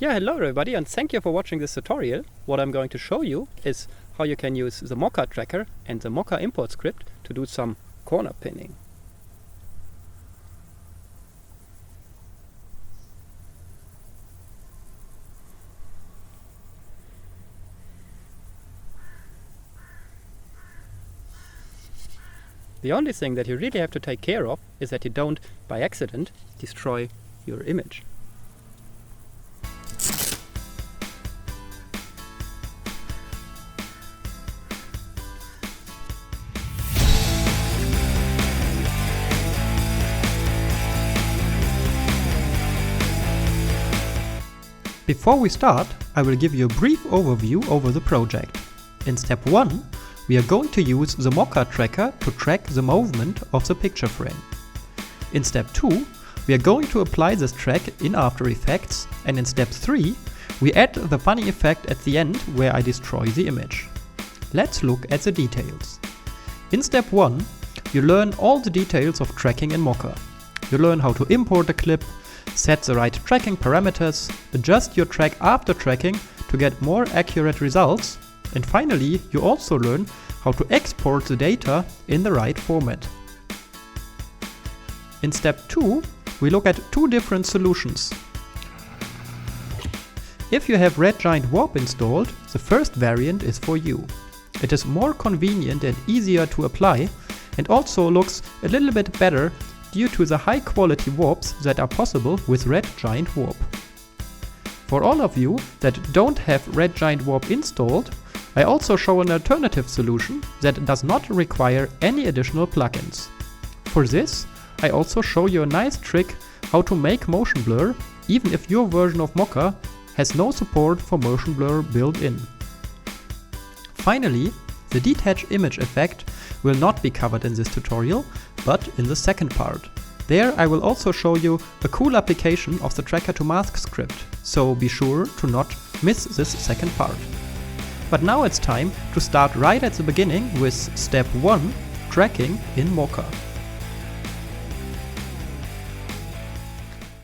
Yeah, hello everybody, and thank you for watching this tutorial. What I'm going to show you is how you can use the Mocha tracker and the Mocha import script to do some corner pinning. The only thing that you really have to take care of is that you don't, by accident, destroy your image. Before we start, I will give you a brief overview over the project. In step 1, we are going to use the Mocha tracker to track the movement of the picture frame. In step 2, we are going to apply this track in After Effects, and in step 3, we add the funny effect at the end where I destroy the image. Let's look at the details. In step 1, you learn all the details of tracking in Mocha. You learn how to import a clip, set the right tracking parameters, adjust your track after tracking to get more accurate results, and finally you also learn how to export the data in the right format. In step 2, we look at two different solutions. If you have Red Giant Warp installed, the first variant is for you. It is more convenient and easier to apply, and also looks a little bit better due to the high quality warps that are possible with Red Giant Warp. For all of you that don't have Red Giant Warp installed, I also show an alternative solution that does not require any additional plugins. For this, I also show you a nice trick how to make motion blur, even if your version of Mocha has no support for motion blur built in. Finally, the detach image effect will not be covered in this tutorial, but in the second part. There I will also show you a cool application of the tracker to mask script, so be sure to not miss this second part. But now it's time to start right at the beginning with step 1, tracking in Mocha.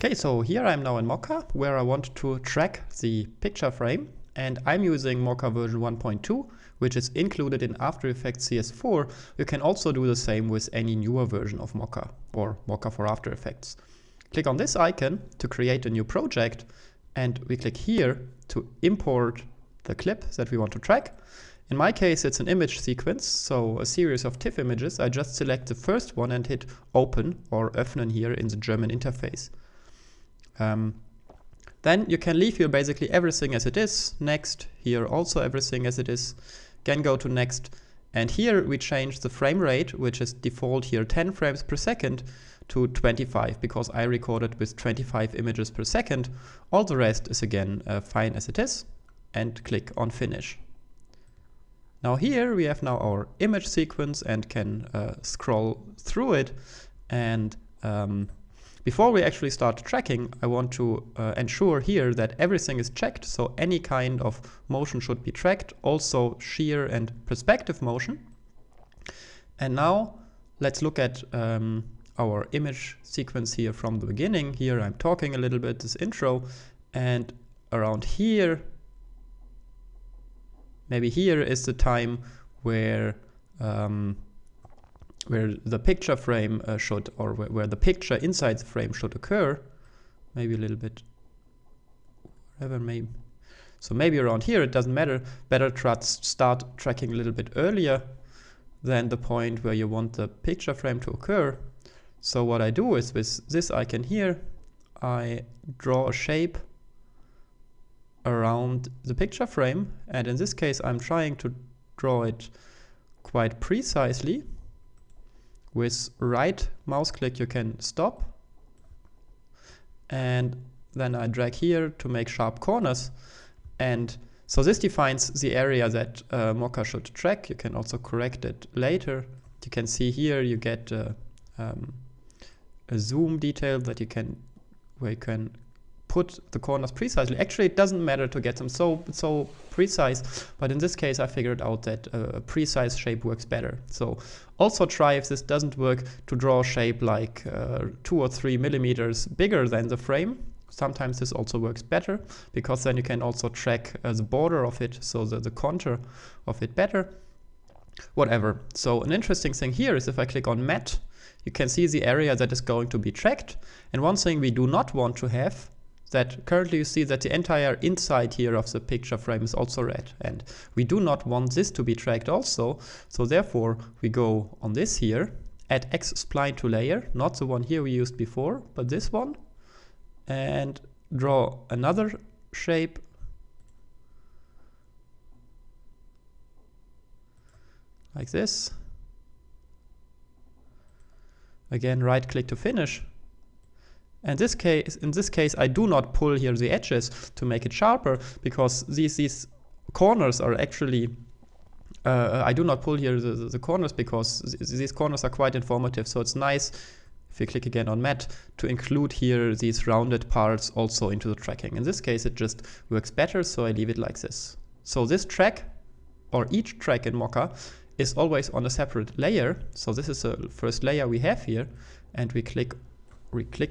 Okay, so here I'm now in Mocha, where I want to track the picture frame, and I'm using Mocha version 1.2, which is included in After Effects CS4. You can also do the same with any newer version of Mocha, or Mocha for After Effects. Click on this icon to create a new project, and we click here to import the clip that we want to track. In my case, it's an image sequence, so a series of TIFF images. I just select the first one and hit Open or Öffnen here in the German interface. Then you can leave here basically everything as it is. Next, here also everything as it is. Can go to next, and here we change the frame rate, which is default here 10 frames per second, to 25, because I recorded with 25 images per second. All the rest is again fine as it is, and click on Finish. Now here we have now our image sequence and can scroll through it, and before we actually start tracking, I want to ensure here that everything is checked, so any kind of motion should be tracked, also shear and perspective motion. And now let's look at our image sequence here from the beginning. Here I'm talking a little bit, this intro, and around here, maybe here is the time where the picture frame should, or where the picture inside the frame should occur. Maybe a little bit, whatever, maybe. So maybe around here, it doesn't matter. Better start tracking a little bit earlier than the point where you want the picture frame to occur. So what I do is with this icon here, I draw a shape around the picture frame. And in this case, I'm trying to draw it quite precisely. With right mouse click you can stop, and then I drag here to make sharp corners, and so this defines the area that Mocha should track. You can also correct it later. You can see here you get a zoom detail that where you can put the corners precisely. Actually, it doesn't matter to get them so precise, but in this case I figured out that a precise shape works better. So also try, if this doesn't work, to draw a shape like 2 or 3 millimeters bigger than the frame, Sometimes this also works better, because then you can also track the border of it, so the contour of it better. Whatever. So an interesting thing here is if I click on matte, you can see the area that is going to be tracked. And one thing we do not want to have, that currently you see that the entire inside here of the picture frame is also red. And we do not want this to be tracked also. So therefore we go on this here, add X spline to layer, not the one here we used before, but this one, and draw another shape. Like this. Again, right click to finish. And in this case, I do not pull here the edges to make it sharper, because these corners are actually, I do not pull here the corners, because these corners are quite informative. So it's nice, if you click again on matte, to include here these rounded parts also into the tracking. In this case, it just works better, so I leave it like this. So this track, or each track in Mocha, is always on a separate layer. So this is the first layer we have here, and we click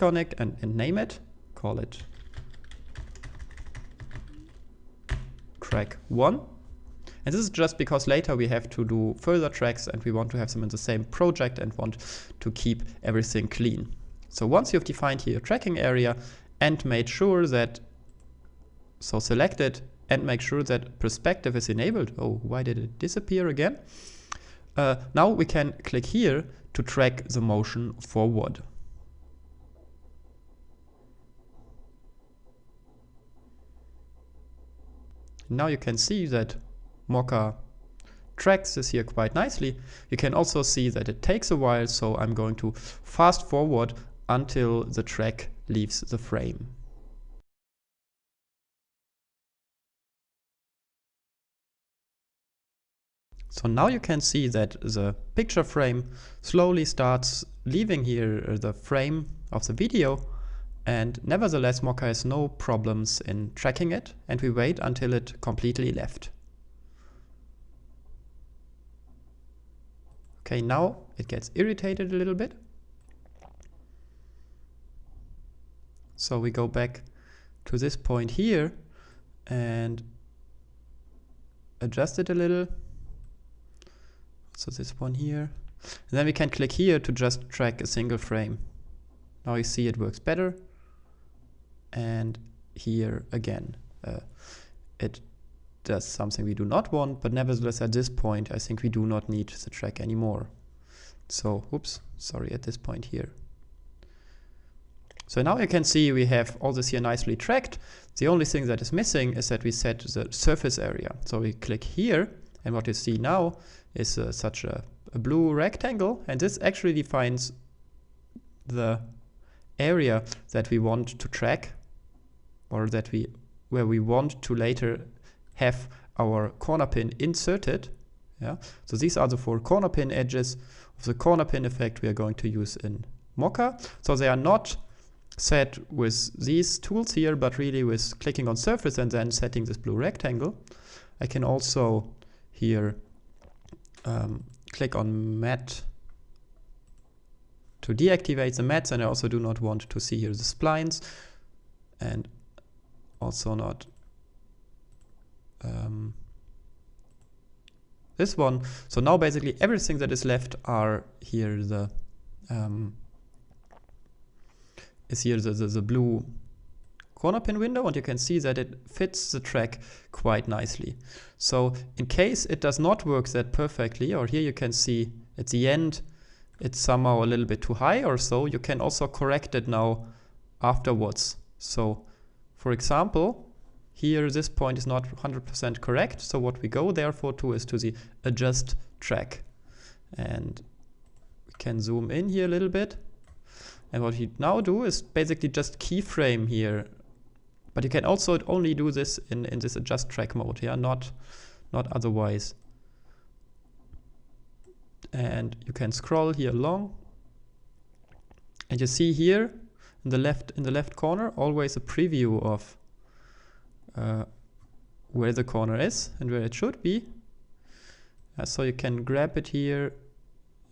on it and name it, call it track 1. And this is just because later we have to do further tracks and we want to have them in the same project and want to keep everything clean. So once you've defined here your tracking area and made sure that, so select it and make sure that perspective is enabled. Oh, why did it disappear again? Now we can click here to track the motion forward. Now you can see that Mocha tracks this here quite nicely. You can also see that it takes a while, so I'm going to fast forward until the track leaves the frame. So now you can see that the picture frame slowly starts leaving here the frame of the video, and nevertheless Mocha has no problems in tracking it, and we wait until it completely left. Okay, now it gets irritated a little bit. So we go back to this point here and adjust it a little. So this one here. And then we can click here to just track a single frame. Now you see it works better. And here again, it does something we do not want, but nevertheless at this point I think we do not need the track anymore. So, oops, sorry, at this point here. So now you can see we have all this here nicely tracked. The only thing that is missing is that we set the surface area. So we click here, and what you see now is such a blue rectangle, and this actually defines the area that we want to track, or that where we want to later have our corner pin inserted. Yeah. So these are the 4 corner pin edges of the corner pin effect we are going to use in Mocha. So they are not set with these tools here, but really with clicking on surface and then setting this blue rectangle. I can also here click on matte to deactivate the mattes, and I also do not want to see here the splines, and also not this one. So now basically everything that is left are here the the blue corner pin window, and you can see that it fits the track quite nicely. So in case it does not work that perfectly, or here you can see at the end it's somehow a little bit too high or so, you can also correct it now afterwards. So for example, here this point is not 100% correct, so what we go therefore to is to the adjust track, and we can zoom in here a little bit, and what you now do is basically just keyframe here, but you can also only do this in this adjust track mode, yeah, not otherwise. And you can scroll here along, and you see here in the left corner always a preview of where the corner is and where it should be. So you can grab it here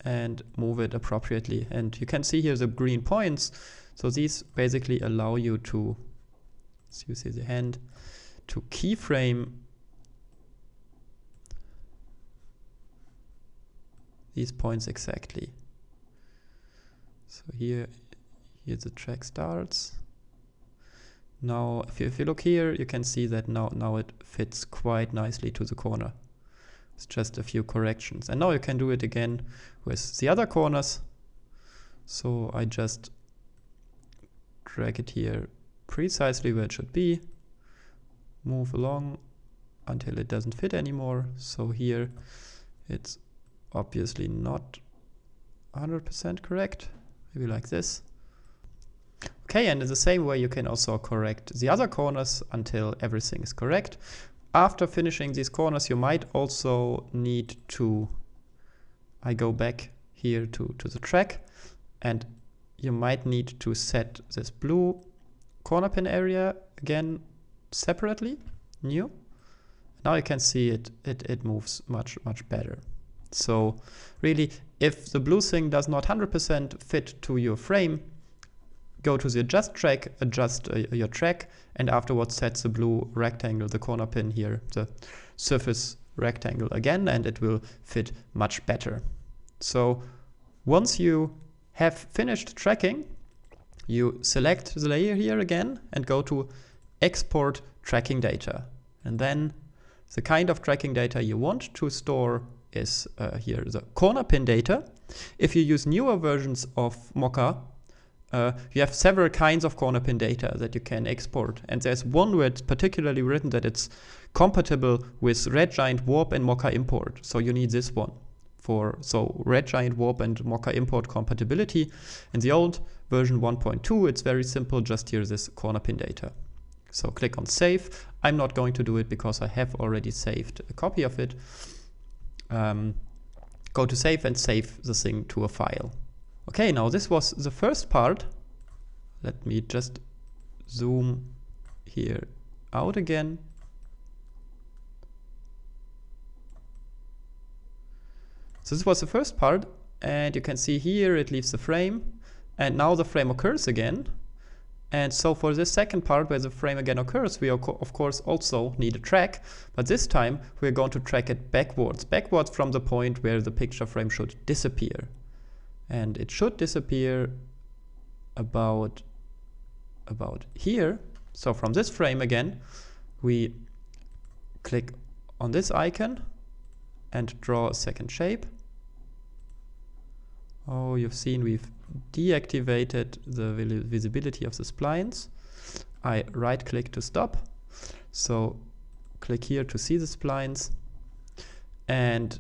and move it appropriately, and you can see here the green points. So these basically allow you to So you see the hand to keyframe these points exactly. So here the track starts. Now, if you look here, you can see that now it fits quite nicely to the corner. It's just a few corrections. And now you can do it again with the other corners. So I just drag it here precisely where it should be, move along until it doesn't fit anymore. So here it's obviously not 100% correct, maybe like this. Okay, and in the same way you can also correct the other corners until everything is correct. After finishing these corners, you might also need to, I go back here to the track, and you might need to set this blue corner pin area again separately, new. Now you can see it moves much better. So really, if the blue thing does not 100% fit to your frame, go to the adjust track, adjust your track, and afterwards set the blue rectangle, the corner pin here, the surface rectangle again, and it will fit much better. So once you have finished tracking, you select the layer here again and go to export tracking data. And then the kind of tracking data you want to store is here the corner pin data. If you use newer versions of Mocha, you have several kinds of corner pin data that you can export. And there's one where it's particularly written that it's compatible with Red Giant Warp and Mocha import. So you need this one. So Red Giant Warp and Mocha import compatibility. In the old version 1.2, it's very simple, just here this corner pin data. So click on save. I'm not going to do it because I have already saved a copy of it. Go to save and save the thing to a file. Okay, now this was the first part. Let me just zoom here out again. So this was the first part, and you can see here it leaves the frame, and now the frame occurs again. And so for this second part where the frame again occurs, we of course also need a track, but this time we're going to track it backwards from the point where the picture frame should disappear. And it should disappear about here. So from this frame again, we click on this icon and draw a second shape. Oh, you've seen we've deactivated the visibility of the splines. I right click to stop. So click here to see the splines. And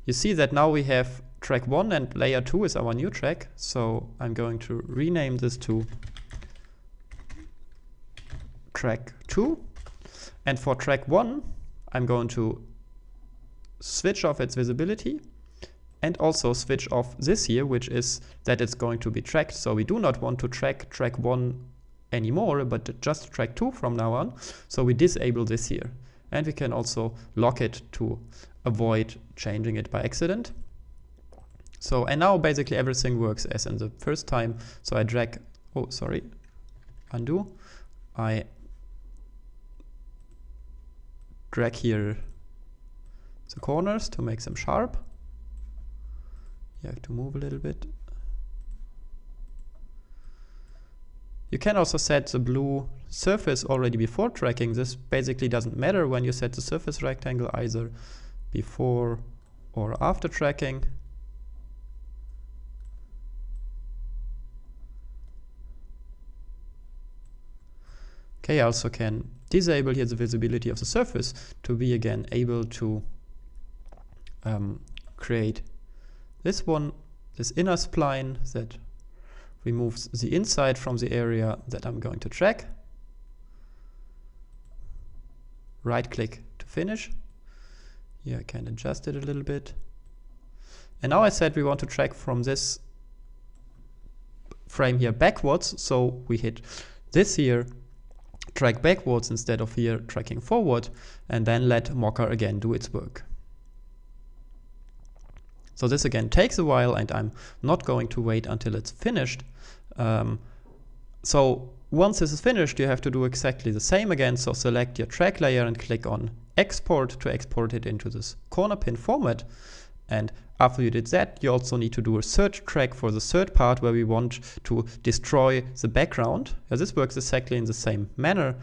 you see that now we have track 1 and layer 2 is our new track. So I'm going to rename this to track 2. And for track 1, I'm going to switch off its visibility and also switch off this here, which is that it's going to be tracked. So we do not want to track track 1 anymore, but just track 2 from now on. So we disable this here. And we can also lock it to avoid changing it by accident. So, and now basically everything works as in the first time. So I drag, oh, sorry, undo. I drag here the corners to make them sharp. You have to move a little bit. You can also set the blue surface already before tracking. This basically doesn't matter when you set the surface rectangle, either before or after tracking. Okay, I also can disable here the visibility of the surface to be again able to create this one, this inner spline that removes the inside from the area that I'm going to track. Right click to finish. Here I can adjust it a little bit. And now I said we want to track from this frame here backwards, so we hit this here, track backwards instead of here tracking forward, and then let Mocha again do its work. So this again takes a while, and I'm not going to wait until it's finished. So once this is finished, you have to do exactly the same again. So select your track layer and click on export to export it into this corner pin format. And after you did that, you also need to do a third track for the third part where we want to destroy the background. This works exactly in the same manner.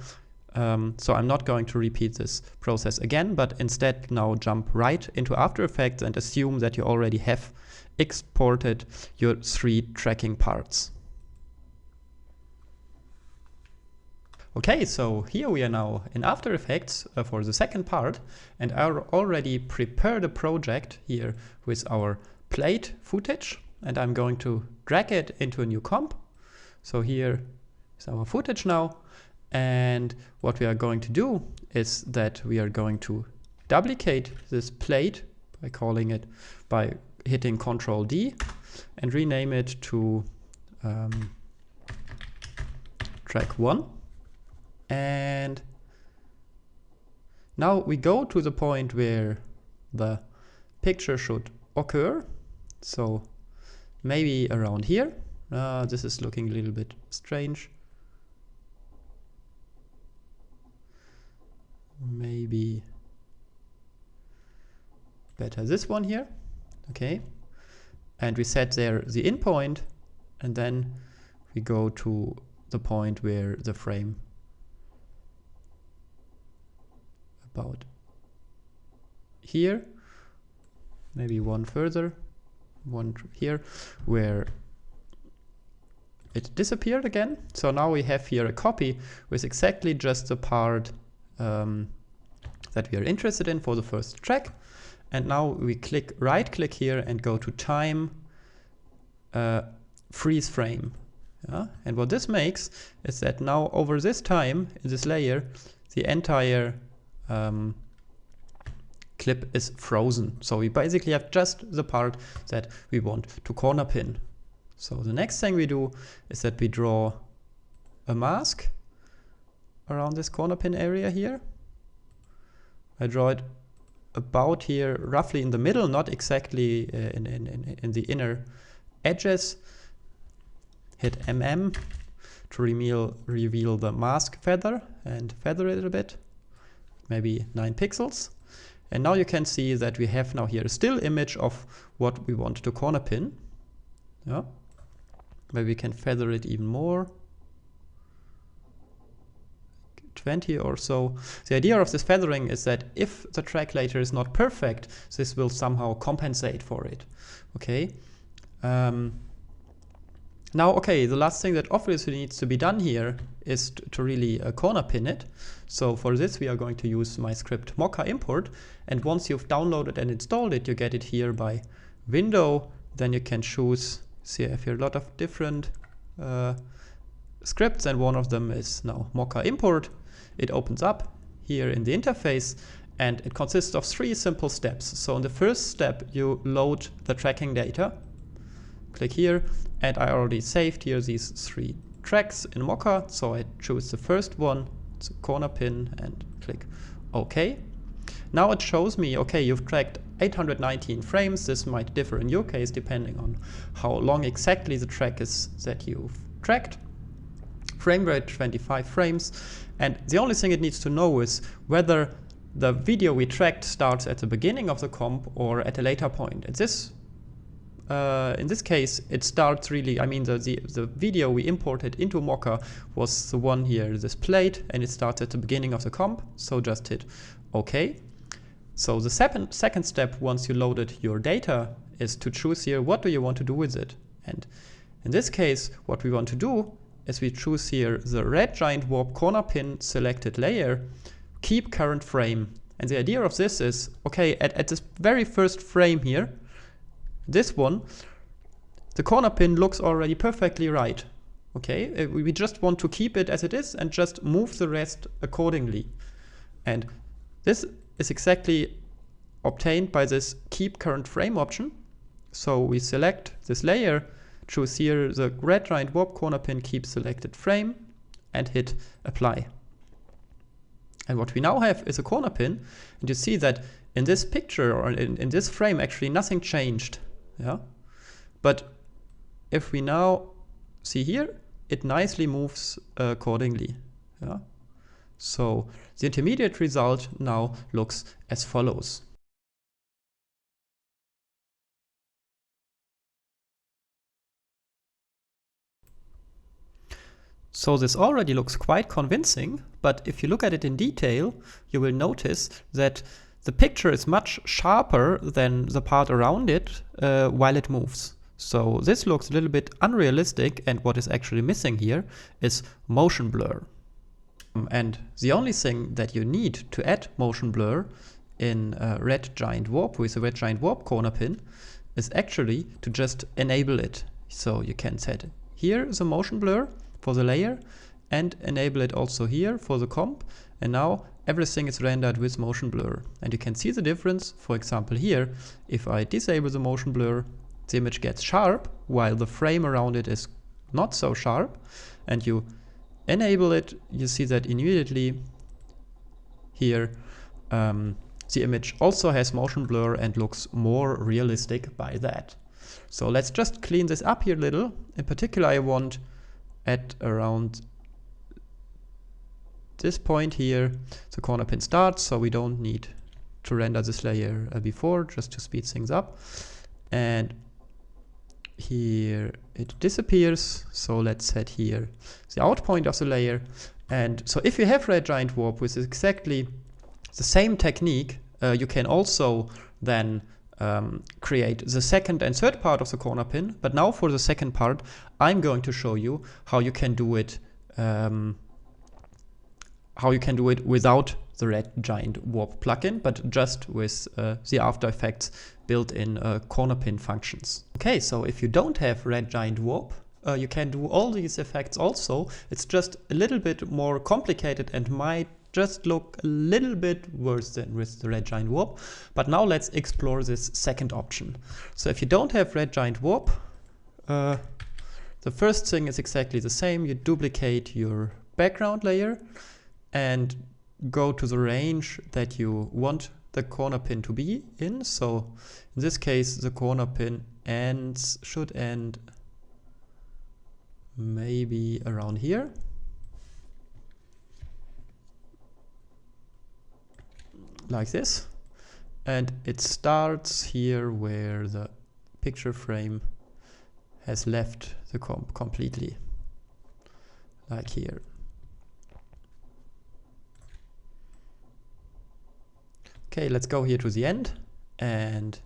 So I'm not going to repeat this process again, but instead now jump right into After Effects and assume that you already have exported your 3 tracking parts. Okay, so here we are now in After Effects for the second part, and I already prepared a project here with our plate footage, and I'm going to drag it into a new comp. So here is our footage now, and what we are going to do is that we are going to duplicate this plate by hitting Ctrl D and rename it to track 1. And now we go to the point where the picture should occur. So maybe around here. This is looking a little bit strange. Maybe better this one here. Okay. And we set there the in point, and then we go to the point where the frame about here, maybe one further, one here, where it disappeared again. So now we have here a copy with exactly just the part that we are interested in for the first track. And now we right click here and go to time, freeze frame. And what this makes is that now over this time in this layer, the entire clip is frozen. So we basically have just the part that we want to corner pin. So the next thing we do is that we draw a mask around this corner pin area here. I draw it about here, roughly in the middle, not exactly in the inner edges. Hit MM to reveal the mask feather and feather it a bit, maybe 9 pixels. And now you can see that we have now here a still image of what we want to corner pin. Maybe we can feather it even more, 20 or so. The idea of this feathering is that if the track later is not perfect, this will somehow compensate for it. Okay. Now, okay, the last thing that obviously needs to be done here is to really corner pin it. So for this, we are going to use my script Mocha import. And once you've downloaded and installed it, you get it here by window. Then you can choose, see I have here a lot of different scripts, and one of them is now Mocha import. It opens up here in the interface, and it consists of 3 simple steps. So in the first step, you load the tracking data. Click here, and I already saved here these 3 tracks in Mocha. So I choose the first one, it's a corner pin, and click OK. Now it shows me, okay, you've tracked 819 frames. This might differ in your case depending on how long exactly the track is that you've tracked. Frame rate 25 frames. And the only thing it needs to know is whether the video we tracked starts at the beginning of the comp or at a later point. In this case, it starts really, I mean, the video we imported into Mocha was the one here, this plate, and it starts at the beginning of the comp. So just hit OK. So the second step, once you loaded your data, is to choose here, what do you want to do with it? And in this case, what we want to do is we choose here the red giant warp corner pin selected layer, keep current frame. And the idea of this is, okay, at this very first frame here, this one, the corner pin looks already perfectly right. Okay, we just want to keep it as it is and just move the rest accordingly. And this is exactly obtained by this keep current frame option. So we select this layer, choose here the red giant warp corner pin keep selected frame, and hit apply. And what we now have is a corner pin, and you see that in this picture or in this frame actually nothing changed. Yeah, but if we now see here, it nicely moves accordingly. Yeah? So the intermediate result now looks as follows. So this already looks quite convincing, but if you look at it in detail, you will notice that the picture is much sharper than the part around it while it moves. So this looks a little bit unrealistic, and what is actually missing here is motion blur. And the only thing that you need to add motion blur in Red Giant Warp with a Red Giant Warp corner pin is actually to just enable it. So you can set here the motion blur for the layer and enable it also here for the comp, and now everything is rendered with motion blur. And you can see the difference. For example, here, if I disable the motion blur, the image gets sharp while the frame around it is not so sharp, and you enable it, you see that immediately here the image also has motion blur and looks more realistic by that. So let's just clean this up here a little. In particular, I want at around this point here the corner pin starts, so we don't need to render this layer before, just to speed things up. And here it disappears, so let's set here the out point of the layer. And so if you have Red Giant Warp with exactly the same technique, you can also then create the second and third part of the corner pin. But now for the second part, I'm going to show you how you can do it without the Red Giant Warp plugin, but just with the After Effects built-in corner pin functions. Okay, so if you don't have Red Giant Warp, you can do all these effects also. It's just a little bit more complicated and might just look a little bit worse than with the Red Giant Warp. But now let's explore this second option. So if you don't have Red Giant Warp, the first thing is exactly the same. You duplicate your background layer and go to the range that you want the corner pin to be in. So in this case, the corner pin should end maybe around here. Like this. And it starts here where the picture frame has left the comp completely. Like here. Okay, let's go here to the end and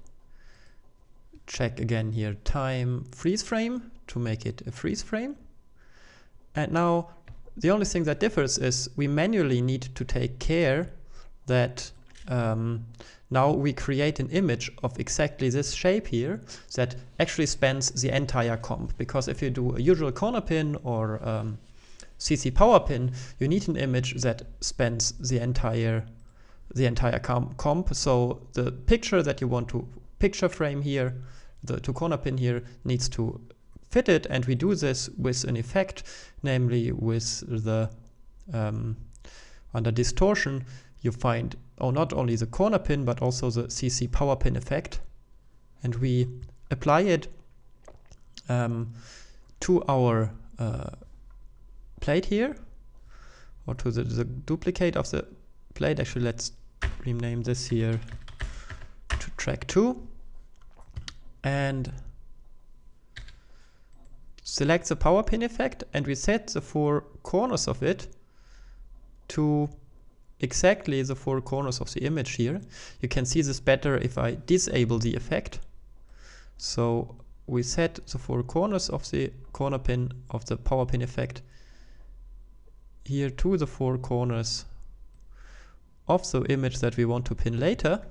check again here time freeze frame to make it a freeze frame. And now the only thing that differs is we manually need to take care that now we create an image of exactly this shape here that actually spans the entire comp. Because if you do a usual corner pin or CC power pin, you need an image that spans the entire comp. So the picture that you want to picture frame here, the corner pin here, needs to fit it, and we do this with an effect, namely with the under distortion you find not only the corner pin but also the CC power pin effect, and we apply it to our plate here, or to the duplicate of the plate. Actually, let's rename this here to track 2 and select the power pin effect, and we set the 4 corners of it to exactly the 4 corners of the image here. You can see this better if I disable the effect. So we set the 4 corners of the corner pin of the power pin effect here to the 4 corners of the image that we want to pin later.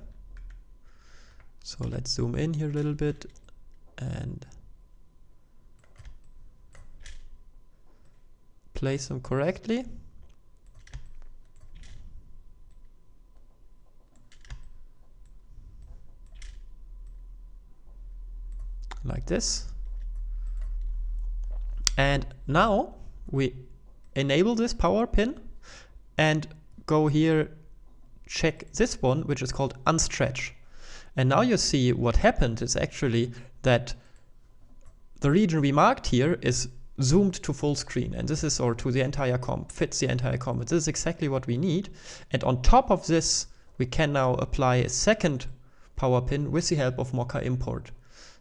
So let's zoom in here a little bit and place them correctly. Like this. And now we enable this power pin and go here, check this one, which is called unstretch. And now you see what happened is actually that the region we marked here is zoomed to full screen, and this is, or to the entire comp, fits the entire comp. This is exactly what we need. And on top of this, we can now apply a second power pin with the help of Mocha import.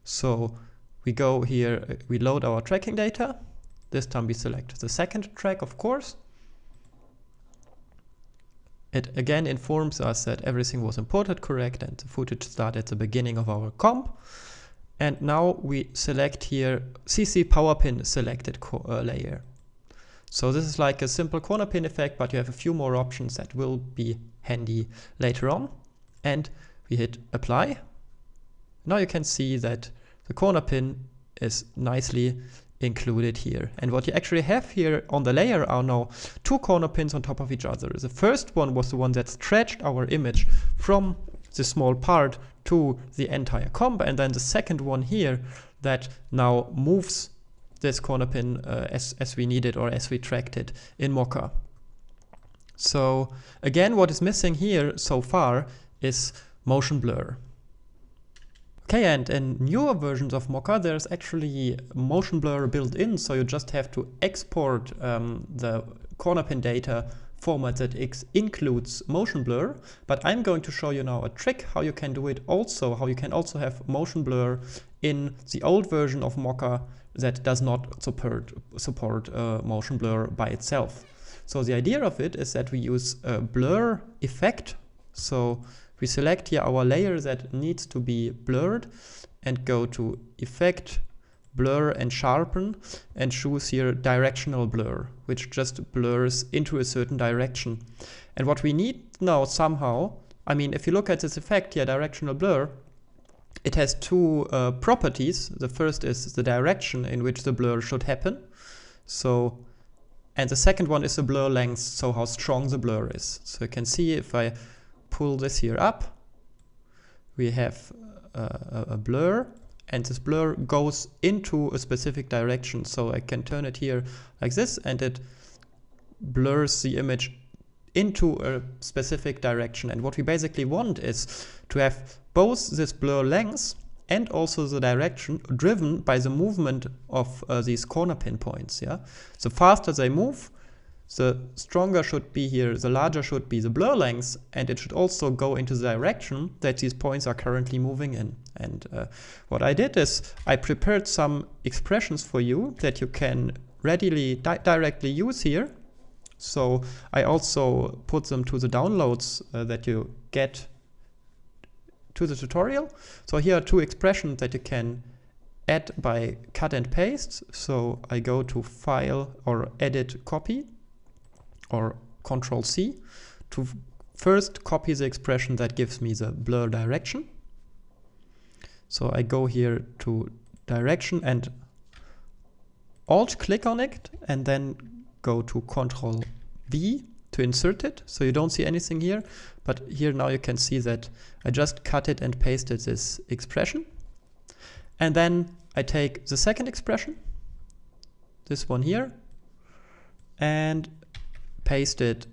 So we go here, we load our tracking data. This time we select the second track, of course. It again informs us that everything was imported correct and the footage started at the beginning of our comp. And now we select here CC power pin selected layer. So this is like a simple corner pin effect, but you have a few more options that will be handy later on. And we hit apply. Now you can see that the corner pin is nicely included here. And what you actually have here on the layer are now two corner pins on top of each other. The first one was the one that stretched our image from the small part to the entire comp, and then the second one here that now moves this corner pin as we need it, or as we tracked it in Mocha. So again, what is missing here so far is motion blur. Okay, and in newer versions of Mocha, there's actually motion blur built in, so you just have to export the corner pin data format that includes motion blur. But I'm going to show you now a trick how you can do it also, how you can also have motion blur in the old version of Mocha that does not support motion blur by itself. So the idea of it is that we use a blur effect. So we select here our layer that needs to be blurred and go to Effect, Blur and Sharpen, and choose here Directional Blur, which just blurs into a certain direction. And what we need now somehow, I mean, if you look at this effect here, Directional Blur, it has two properties. The first is the direction in which the blur should happen. So, and the second one is the blur length, so how strong the blur is. So you can see if I pull this here up, we have a blur, and this blur goes into a specific direction. So I can turn it here like this, and it blurs the image into a specific direction. And what we basically want is to have both this blur length and also the direction driven by the movement of these corner pin points. Yeah, the faster they move, the stronger should be here, the larger should be the blur length, and it should also go into the direction that these points are currently moving in. And what I did is I prepared some expressions for you that you can readily directly use here. So I also put them to the downloads that you get to the tutorial. So here are two expressions that you can add by cut and paste. So I go to File or Edit Copy, or Control C to first copy the expression that gives me the blur direction. So I go here to Direction and Alt click on it, and then go to Control V to insert it. So you don't see anything here, but here now you can see that I just cut it and pasted this expression. And then I take the second expression, this one here, and paste it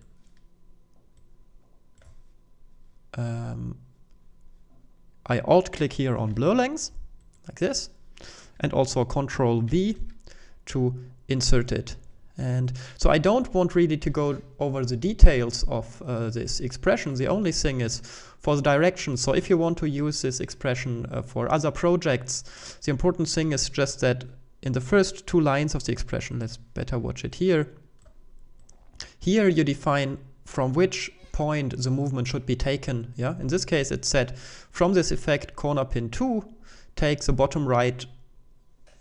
I alt click here on blur length like this, and also Control V to insert it. And so I don't want really to go over the details of this expression. The only thing is for the direction. So if you want to use this expression for other projects, the important thing is just that in the first two lines of the expression, let's better watch it here. Here you define from which point the movement should be taken. Yeah, in this case it said from this effect corner pin 2, take the bottom right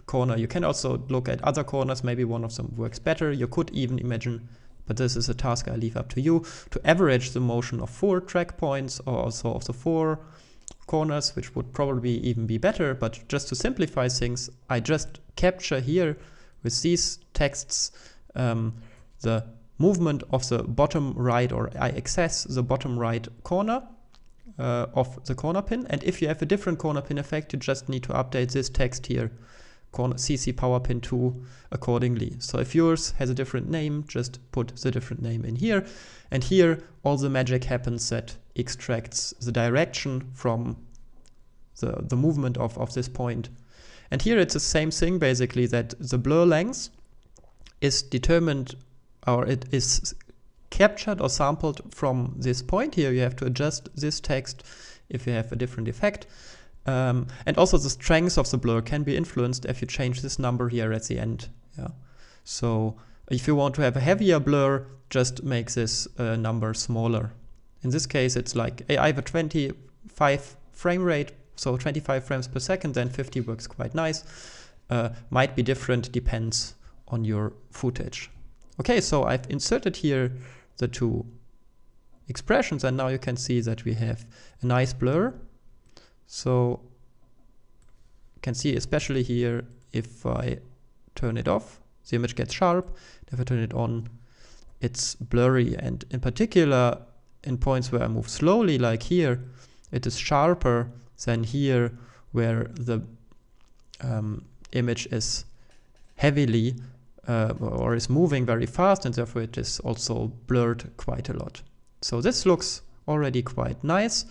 corner. You can also look at other corners, maybe one of them works better. You could even imagine, but this is a task I leave up to you, to average the motion of 4 track points, or also of the 4 corners, which would probably even be better. But just to simplify things, I just capture here with these texts the movement of the bottom right, or I access the bottom right corner of the corner pin. And if you have a different corner pin effect, you just need to update this text here, CC power pin 2, accordingly. So if yours has a different name, just put the different name in here. And here all the magic happens that extracts the direction from the movement of this point. And here it's the same thing basically, that the blur length is determined, or it is captured or sampled from this point here. You have to adjust this text if you have a different effect. And also the strength of the blur can be influenced if you change this number here at the end. Yeah. So if you want to have a heavier blur, just make this number smaller. In this case, it's like I have a 25 frame rate, so 25 frames per second, then 50 works quite nice. Might be different, depends on your footage. Okay, so I've inserted here the two expressions, and now you can see that we have a nice blur. So you can see, especially here, if I turn it off, the image gets sharp. If I turn it on, it's blurry. And in particular, in points where I move slowly, like here, it is sharper than here, where the image is heavily or is moving very fast, and therefore it is also blurred quite a lot. So this looks already quite nice.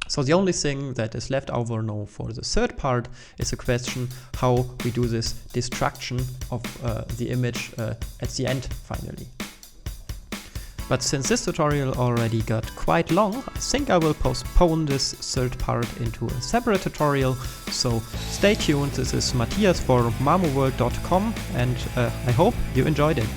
So the only thing that is left over now for the third part is a question how we do this destruction of the image at the end finally. But since this tutorial already got quite long, I think I will postpone this third part into a separate tutorial, so stay tuned. This is Matthias for mamoworld.com, and I hope you enjoyed it.